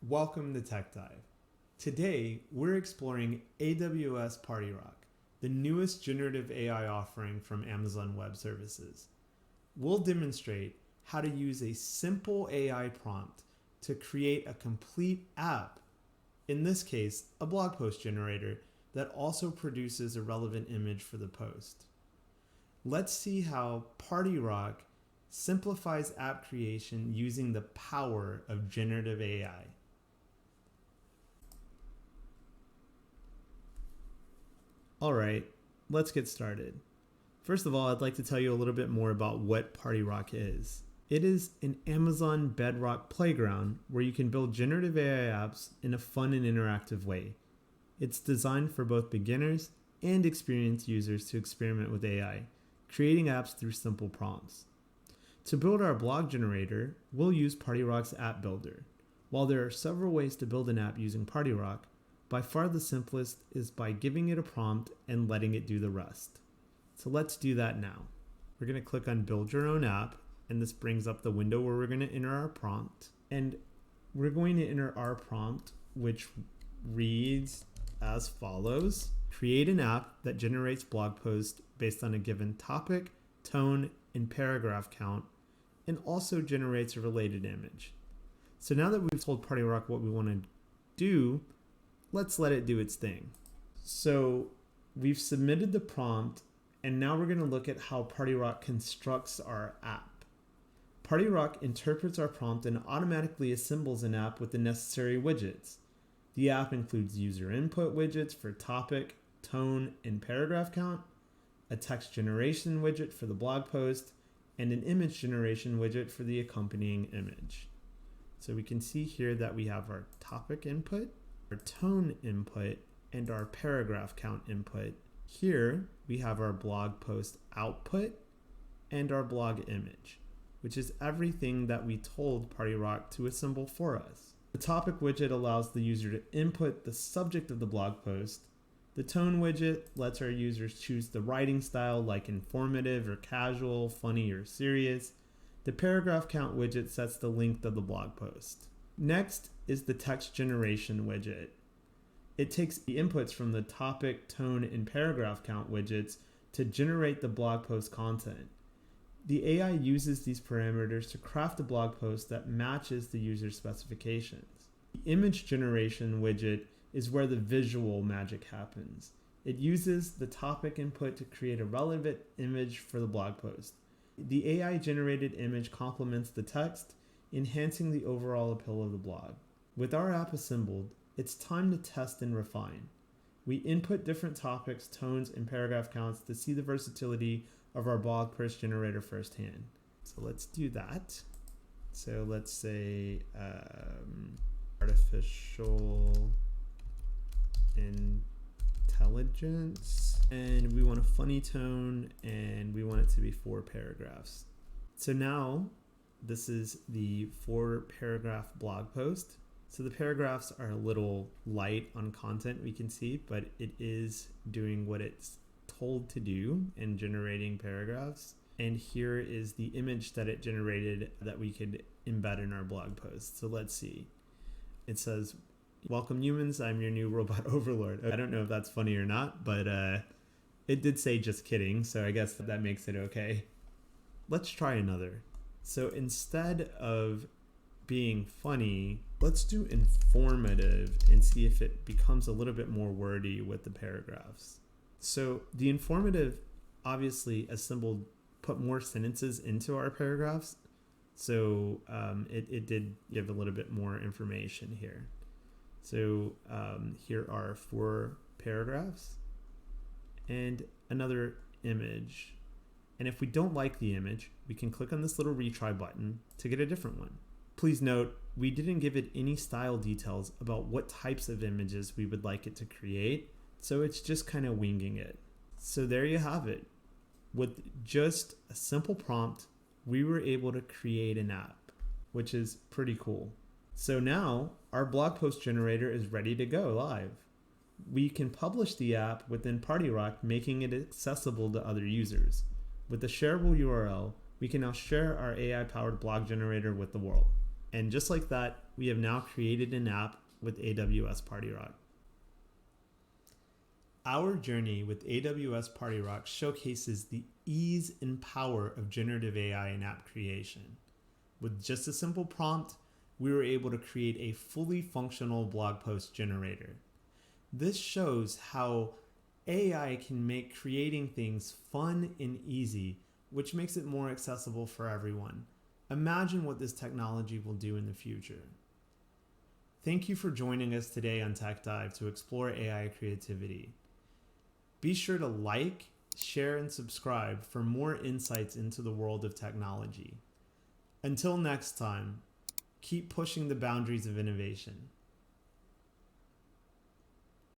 Welcome to Tech Dive. Today, we're exploring AWS PartyRock, the newest generative AI offering from Amazon Web Services. We'll demonstrate how to use a simple AI prompt to create a complete app, in this case, a blog post generator that also produces a relevant image for the post. Let's see how PartyRock simplifies app creation using the power of generative AI. All right, let's get started. First of all, I'd like to tell you a little bit more about what PartyRock is. It is an Amazon Bedrock playground where you can build generative AI apps in a fun and interactive way. It's designed for both beginners and experienced users to experiment with AI, creating apps through simple prompts. To build our blog generator, we'll use PartyRock's app builder. While there are several ways to build an app using PartyRock, by far the simplest is by giving it a prompt and letting it do the rest. So let's do that now. We're going to click on Build Your Own App, and this brings up the window where we're going to enter our prompt. And we're going to enter our prompt, which reads as follows. Create an app that generates blog posts based on a given topic, tone, and paragraph count, and also generates a related image. So now that we've told PartyRock what we want to do, let's let it do its thing. So we've submitted the prompt, and now we're going to look at how PartyRock constructs our app. PartyRock interprets our prompt and automatically assembles an app with the necessary widgets. The app includes user input widgets for topic, tone, and paragraph count, a text generation widget for the blog post, and an image generation widget for the accompanying image. So we can see here that we have our topic input, our tone input, and our paragraph count input. Here we have our blog post output and our blog image, which is everything that we told PartyRock to assemble for us. The topic widget allows the user to input the subject of the blog post. The tone widget lets our users choose the writing style like informative or casual, funny or serious. The paragraph count widget sets the length of the blog post. Next is the text generation widget. It takes the inputs from the topic, tone, and paragraph count widgets to generate the blog post content. The AI uses these parameters to craft a blog post that matches the user's specifications. The image generation widget is where the visual magic happens. It uses the topic input to create a relevant image for the blog post. The AI generated image complements the text, enhancing the overall appeal of the blog. With our app assembled, it's time to test and refine. We input different topics, tones, and paragraph counts to see the versatility of our blog post generator firsthand. So let's do that. So let's say artificial intelligence, and we want a funny tone, and we want it to be 4 paragraphs. So now this is the 4 paragraph blog post. So the paragraphs are a little light on content, we can see, but it is doing what it's told to do and generating paragraphs. And here is the image that it generated that we could embed in our blog post. So let's see. It says, "Welcome humans, I'm your new robot overlord." I don't know if that's funny or not, but it did say "just kidding," so I guess that makes it okay. Let's try another. So instead of being funny, let's do informative and see if it becomes a little bit more wordy with the paragraphs. So the informative obviously assembled, put more sentences into our paragraphs. So it did give a little bit more information here. So here are 4 paragraphs and another image. And if we don't like the image, we can click on this little retry button to get a different one. Please note, we didn't give it any style details about what types of images we would like it to create, so it's just kind of winging it. So there you have it. With just a simple prompt, we were able to create an app, which is pretty cool. So now our blog post generator is ready to go live. We can publish the app within PartyRock, making it accessible to other users. With a shareable URL, we can now share our AI-powered blog generator with the world. And just like that, we have now created an app with AWS PartyRock. Our journey with AWS PartyRock showcases the ease and power of generative AI in app creation. With just a simple prompt, we were able to create a fully functional blog post generator. This shows how AI can make creating things fun and easy, which makes it more accessible for everyone. Imagine what this technology will do in the future. Thank you for joining us today on Tech Dive to explore AI creativity. Be sure to like, share, and subscribe for more insights into the world of technology. Until next time, keep pushing the boundaries of innovation.